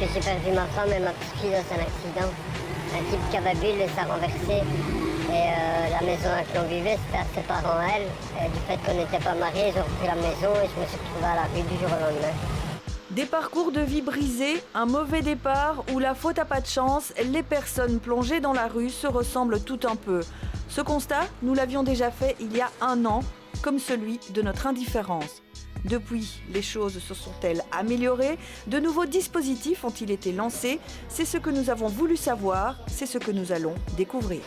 que j'ai perdu ma femme et ma petite fille dans un accident. Un type qui avait bu les a renversé. Et la maison dans laquelle on vivait, c'était à ses parents, elle. Et du fait qu'on n'était pas mariés, ils ont repris la maison et je me suis retrouvée à la rue du jour au lendemain. Des parcours de vie brisés, un mauvais départ ou la faute à pas de chance, les personnes plongées dans la rue se ressemblent tout un peu. Ce constat, nous l'avions déjà fait il y a 1 an, comme celui de notre indifférence. Depuis, les choses se sont-elles améliorées? De nouveaux dispositifs ont-ils été lancés? C'est ce que nous avons voulu savoir, c'est ce que nous allons découvrir.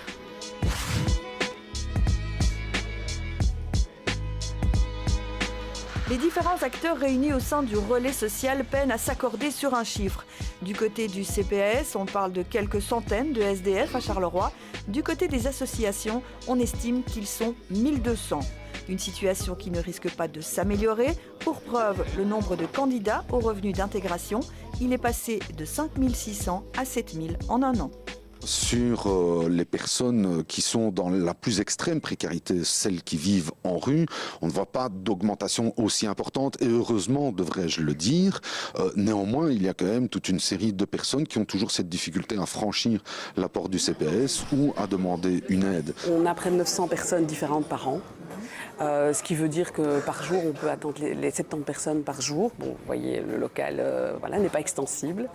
Les différents acteurs réunis au sein du relais social peinent à s'accorder sur un chiffre. Du côté du CPAS, on parle de quelques centaines de SDF à Charleroi. Du côté des associations, on estime qu'ils sont 1200. Une situation qui ne risque pas de s'améliorer. Pour preuve, le nombre de candidats au revenu d'intégration, il est passé de 5600 à 7000 en 1 an. Sur les personnes qui sont dans la plus extrême précarité, celles qui vivent en rue, on ne voit pas d'augmentation aussi importante et heureusement, devrais-je le dire. Néanmoins, il y a quand même toute une série de personnes qui ont toujours cette difficulté à franchir la porte du CPAS ou à demander une aide. On a près de 900 personnes différentes par an. Ce qui veut dire que par jour, on peut attendre les 70 personnes par jour. Bon, vous voyez, le local n'est pas extensible.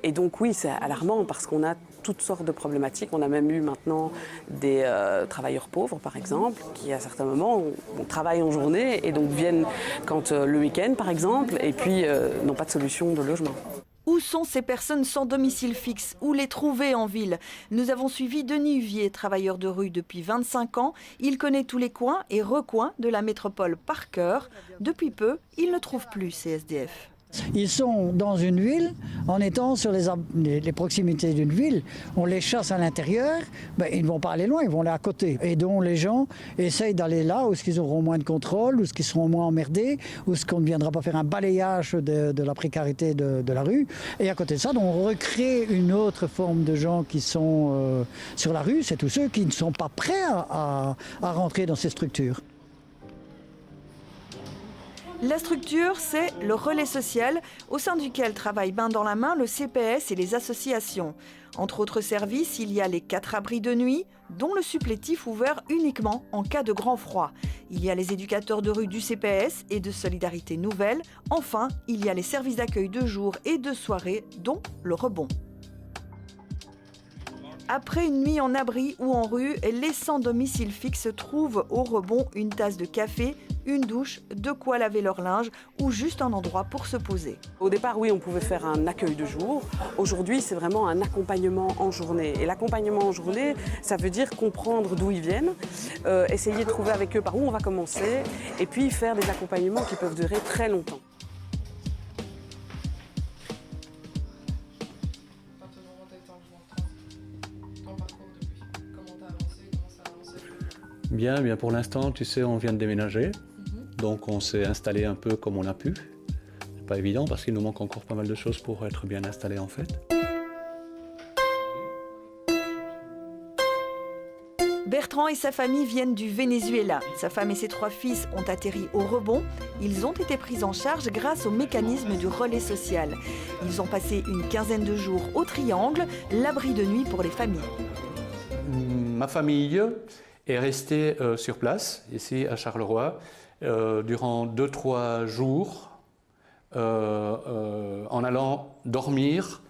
Et donc oui, c'est alarmant parce qu'on a toutes sortes de problématiques. On a même eu maintenant des travailleurs pauvres, par exemple, qui à certains moments travaillent en journée et donc viennent quand le week-end, par exemple, et puis n'ont pas de solution de logement. Où sont ces personnes sans domicile fixe? Où les trouver en ville? Nous avons suivi Denis Huvier, travailleur de rue depuis 25 ans. Il connaît tous les coins et recoins de la métropole par cœur. Depuis peu, il ne trouve plus ces SDF. Ils sont dans une ville, en étant sur les proximités d'une ville, on les chasse à l'intérieur, ils ne vont pas aller loin, ils vont aller à côté. Et donc les gens essayent d'aller là où ils auront moins de contrôle, où ils seront moins emmerdés, où on ne viendra pas faire un balayage de la précarité de la rue. Et à côté de ça, donc, on recrée une autre forme de gens qui sont sur la rue, c'est tous ceux qui ne sont pas prêts à rentrer dans ces structures. La structure, c'est le relais social, au sein duquel travaillent main dans la main le CPS et les associations. Entre autres services, il y a les 4 abris de nuit, dont le supplétif ouvert uniquement en cas de grand froid. Il y a les éducateurs de rue du CPS et de Solidarité Nouvelle. Enfin, il y a les services d'accueil de jour et de soirée, dont le Rebond. Après une nuit en abri ou en rue, les sans domicile fixe trouvent au Rebond une tasse de café, une douche, de quoi laver leur linge ou juste un endroit pour se poser. Au départ, oui, on pouvait faire un accueil de jour. Aujourd'hui, c'est vraiment un accompagnement en journée. Et l'accompagnement en journée, ça veut dire comprendre d'où ils viennent, essayer de trouver avec eux par où on va commencer et puis faire des accompagnements qui peuvent durer très longtemps. Bien, pour l'instant, tu sais, on vient de déménager, donc on s'est installé un peu comme on a pu. C'est pas évident parce qu'il nous manque encore pas mal de choses pour être bien installé en fait. Bertrand et sa famille viennent du Venezuela. Sa femme et ses 3 fils ont atterri au Rebond. Ils ont été pris en charge grâce au mécanisme du relais social. Ils ont passé une quinzaine de jours au Triangle, l'abri de nuit pour les familles. Ma famille est restée sur place, ici à Charleroi, durant 2-3 jours, en allant dormir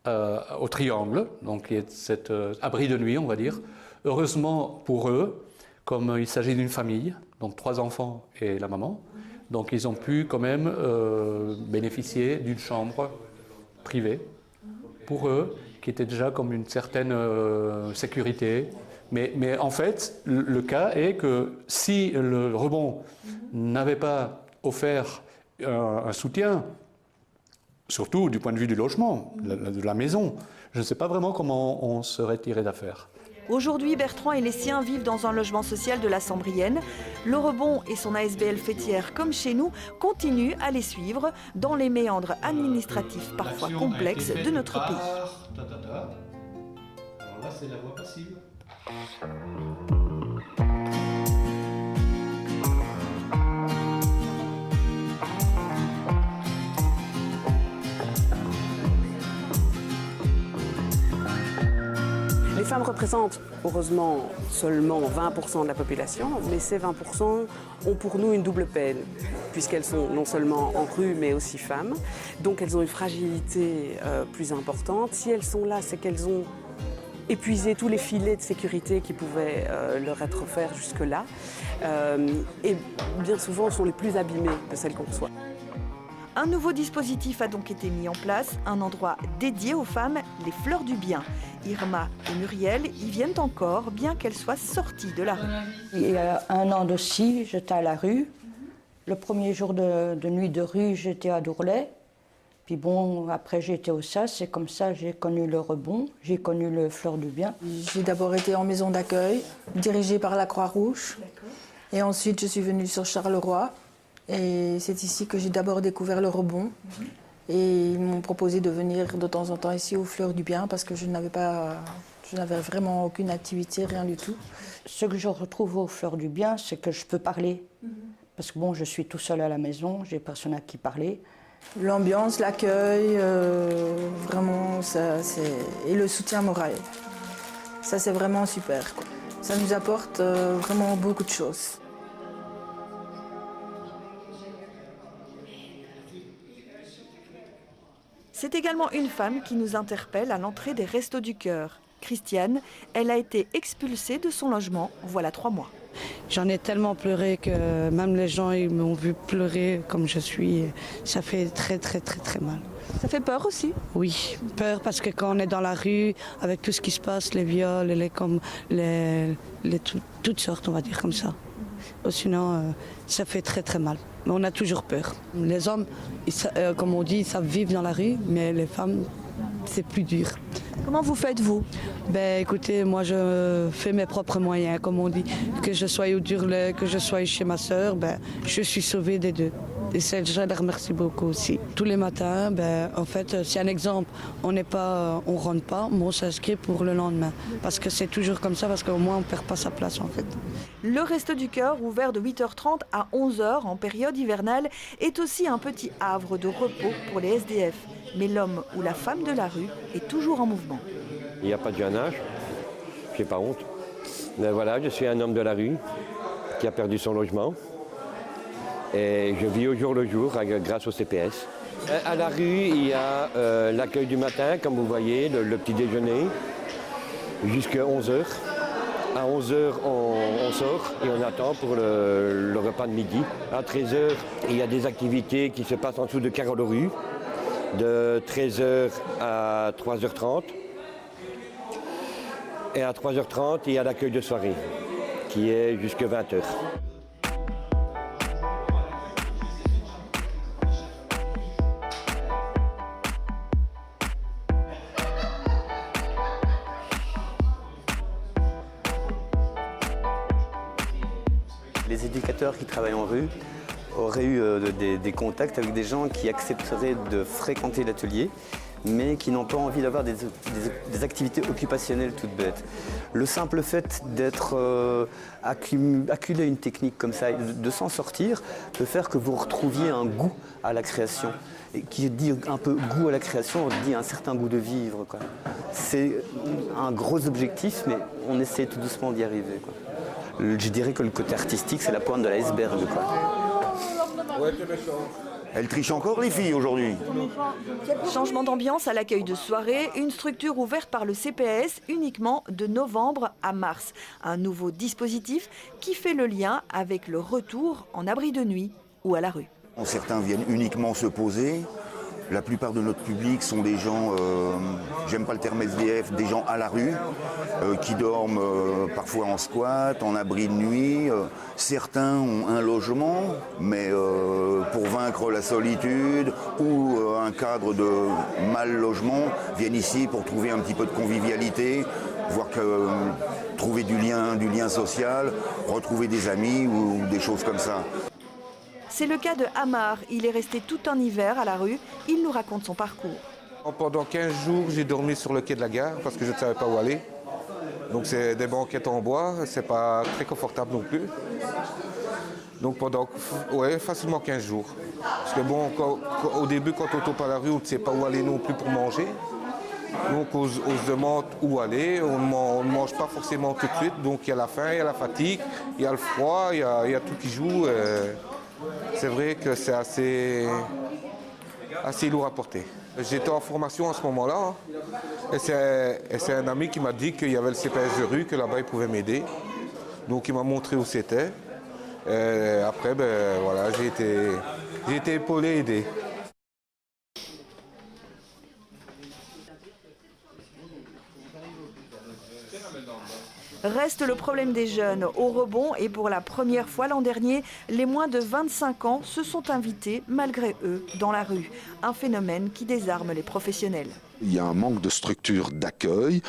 au Triangle, donc qui est cet abri de nuit, on va dire. Heureusement pour eux, comme il s'agit d'une famille, donc 3 enfants et la maman, donc ils ont pu quand même bénéficier d'une chambre privée pour eux, qui était déjà comme une certaine sécurité. Mais en fait, le cas est que si le Rebond n'avait pas offert un soutien, surtout du point de vue du logement, de la maison, je ne sais pas vraiment comment on serait tiré d'affaire. Aujourd'hui, Bertrand et les siens vivent dans un logement social de la Sambrienne. Le Rebond et son ASBL fêtière, comme chez nous, continuent à les suivre dans les méandres administratifs parfois complexes de notre pays. Alors là, c'est la voie passive. femmes représentent, heureusement, seulement 20% de la population, mais ces 20% ont pour nous une double peine, puisqu'elles sont non seulement en rue, mais aussi femmes. Donc elles ont une fragilité plus importante. Si elles sont là, c'est qu'elles ont épuisé tous les filets de sécurité qui pouvaient leur être offerts jusque-là. Et bien souvent, sont les plus abîmées de celles qu'on reçoit. Un nouveau dispositif a donc été mis en place, un endroit dédié aux femmes, les Fleurs du Bien. Irma et Muriel y viennent encore, bien qu'elles soient sorties de la rue. Il y a 1 an de ci, j'étais à la rue. Le premier jour de nuit de rue, j'étais à Dourlet. Puis bon, après j'ai été au SAS et comme ça j'ai connu le Rebond, j'ai connu le Fleurs du Bien. J'ai d'abord été en maison d'accueil, dirigée par la Croix-Rouge. Et ensuite je suis venue sur Charleroi. Et c'est ici que j'ai d'abord découvert le Rebond. Et ils m'ont proposé de venir de temps en temps ici aux Fleurs du Bien parce que je n'avais vraiment aucune activité, rien du tout. Ce que je retrouve aux Fleurs du Bien, c'est que je peux parler. Parce que bon, je suis tout seul à la maison, j'ai personne à qui parler. L'ambiance, l'accueil, vraiment, et le soutien moral. Ça, c'est vraiment super, quoi. Ça nous apporte vraiment beaucoup de choses. C'est également une femme qui nous interpelle à l'entrée des Restos du Cœur. Christiane, elle a été expulsée de son logement voilà 3 mois. J'en ai tellement pleuré que même les gens ils m'ont vu pleurer comme je suis. Ça fait très mal. Ça fait peur aussi? Oui, peur parce que quand on est dans la rue, avec tout ce qui se passe, les viols, toutes sortes, on va dire comme ça. Sinon, ça fait très mal. Mais on a toujours peur. Les hommes, comme on dit, ils savent vivre dans la rue, mais les femmes, c'est plus dur. Comment vous faites, vous? Ben, écoutez, moi, je fais mes propres moyens, comme on dit. Que je sois au Durlet, que je sois chez ma sœur, ben, je suis sauvée des deux. Et je les remercie beaucoup aussi. Tous les matins, ben, en fait, c'est un exemple. On rentre pas, mais on s'inscrit pour le lendemain. Parce que c'est toujours comme ça, parce qu'au moins, on perd pas sa place, en fait. Le Resto du Cœur, ouvert de 8h30 à 11h en période hivernale, est aussi un petit havre de repos pour les SDF. Mais l'homme ou la femme de la rue est toujours en mouvement. Il n'y a pas de jeune âge, je n'ai pas honte. Mais voilà, je suis un homme de la rue qui a perdu son logement. Et je vis au jour le jour grâce au CPS. À la rue, il y a l'accueil du matin, comme vous voyez, le petit déjeuner, jusqu'à 11h. À 11h, on sort et on attend pour le repas de midi. À 13h, il y a des activités qui se passent en dessous de Carole-Rue, de 13h à 3h30. Et à 3h30, il y a l'accueil de soirée, qui est jusqu'à 20h. Les éducateurs qui travaillent en rue auraient eu des contacts avec des gens qui accepteraient de fréquenter l'atelier, mais qui n'ont pas envie d'avoir des activités occupationnelles toutes bêtes. Le simple fait d'être acculé à une technique comme ça, de s'en sortir, peut faire que vous retrouviez un goût à la création. Et qui dit un peu goût à la création, on dit un certain goût de vivre, quoi. C'est un gros objectif, mais on essaie tout doucement d'y arriver, quoi. Je dirais que le côté artistique, c'est la pointe de l'iceberg, quoi. Elles trichent encore, les filles, aujourd'hui. Changement d'ambiance à l'accueil de soirée, une structure ouverte par le CPS uniquement de novembre à mars. Un nouveau dispositif qui fait le lien avec le retour en abri de nuit ou à la rue. Certains viennent uniquement se poser. La plupart de notre public sont des gens, j'aime pas le terme SDF, des gens à la rue, qui dorment parfois en squat, en abri de nuit. Certains ont un logement, mais pour vaincre la solitude ou un cadre de mal logement, viennent ici pour trouver un petit peu de convivialité, voire trouver du lien social, retrouver des amis ou des choses comme ça. C'est le cas de Amar. Il est resté tout un hiver à la rue. Il nous raconte son parcours. Pendant 15 jours, j'ai dormi sur le quai de la gare parce que je ne savais pas où aller. Donc c'est des banquettes en bois, c'est pas très confortable non plus. Donc pendant facilement 15 jours. Parce que bon, au début, quand on tombe à la rue, on ne sait pas où aller non plus pour manger. Donc on se demande où aller, on ne mange pas forcément tout de suite, donc il y a la faim, il y a la fatigue, il y a le froid, il y a tout qui joue. C'est vrai que c'est assez lourd à porter. J'étais en formation à ce moment-là, et c'est un ami qui m'a dit qu'il y avait le CPS de rue, que là-bas il pouvait m'aider. Donc il m'a montré où c'était. Et après, voilà, j'ai été épaulé et aidé. Reste le problème des jeunes au rebond et pour la première fois l'an dernier, les moins de 25 ans se sont invités malgré eux dans la rue. Un phénomène qui désarme les professionnels. Il y a un manque de structure d'accueil,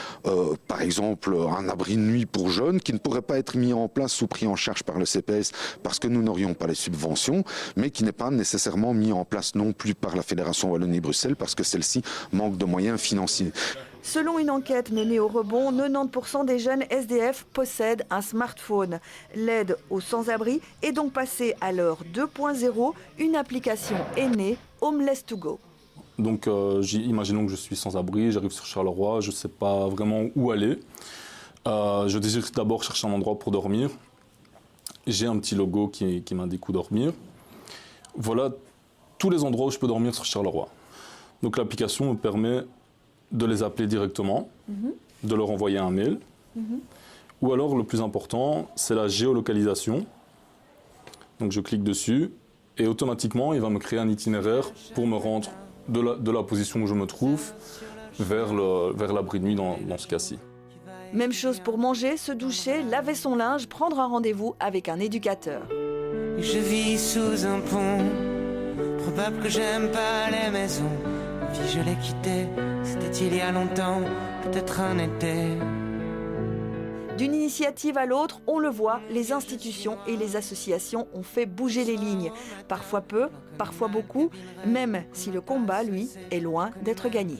par exemple un abri de nuit pour jeunes qui ne pourrait pas être mis en place ou pris en charge par le CPS parce que nous n'aurions pas les subventions, mais qui n'est pas nécessairement mis en place non plus par la Fédération Wallonie-Bruxelles parce que celle-ci manque de moyens financiers. Selon une enquête menée au rebond, 90% des jeunes SDF possèdent un smartphone. L'aide aux sans-abri est donc passée à l'heure 2.0. Une application est née, Homeless to Go. Donc imaginons que je suis sans-abri, j'arrive sur Charleroi, je ne sais pas vraiment où aller. Je désire d'abord chercher un endroit pour dormir. J'ai un petit logo qui m'indique où dormir. Voilà tous les endroits où je peux dormir sur Charleroi. Donc l'application me permet de les appeler directement, de leur envoyer un mail. Ou alors, le plus important, c'est la géolocalisation. Donc je clique dessus et automatiquement, il va me créer un itinéraire pour me rendre de la position où je me trouve vers l'abri de nuit dans ce cas-ci. Même chose pour manger, se doucher, laver son linge, prendre un rendez-vous avec un éducateur. Je vis sous un pont, probable que j'aime pas les maisons. Vie, je l'ai quittée, c'était il y a longtemps, peut-être un été. D'une initiative à l'autre, on le voit, les institutions et les associations ont fait bouger les lignes. Parfois peu, parfois beaucoup, même si le combat, lui, est loin d'être gagné.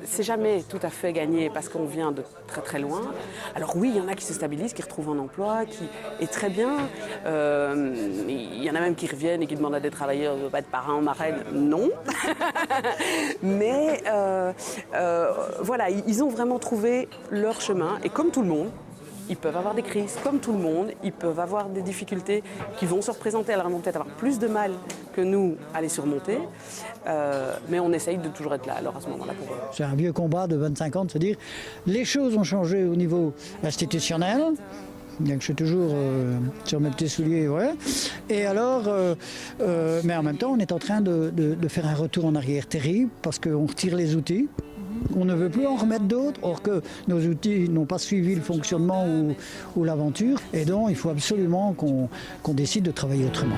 C'est jamais tout à fait gagné parce qu'on vient de très très loin. Alors oui, il y en a qui se stabilisent, qui retrouvent un emploi, qui est très bien. Il y en a même qui reviennent et qui demandent à des travailleurs de ne pas être parrain ou marraine. Non. Mais voilà, ils ont vraiment trouvé leur chemin. Et comme tout le monde, ils peuvent avoir des crises, comme tout le monde, ils peuvent avoir des difficultés qui vont se représenter. Alors ils vont peut-être avoir plus de mal que nous à les surmonter, mais on essaye de toujours être là alors à ce moment-là pour eux. C'est un vieux combat de 25 ans de se dire les choses ont changé au niveau institutionnel. Donc je suis toujours sur mes petits souliers, ouais. Et alors, mais en même temps, on est en train de faire un retour en arrière terrible parce qu'on retire les outils. On ne veut plus en remettre d'autres, or que nos outils n'ont pas suivi le fonctionnement ou l'aventure. Et donc, il faut absolument qu'on décide de travailler autrement.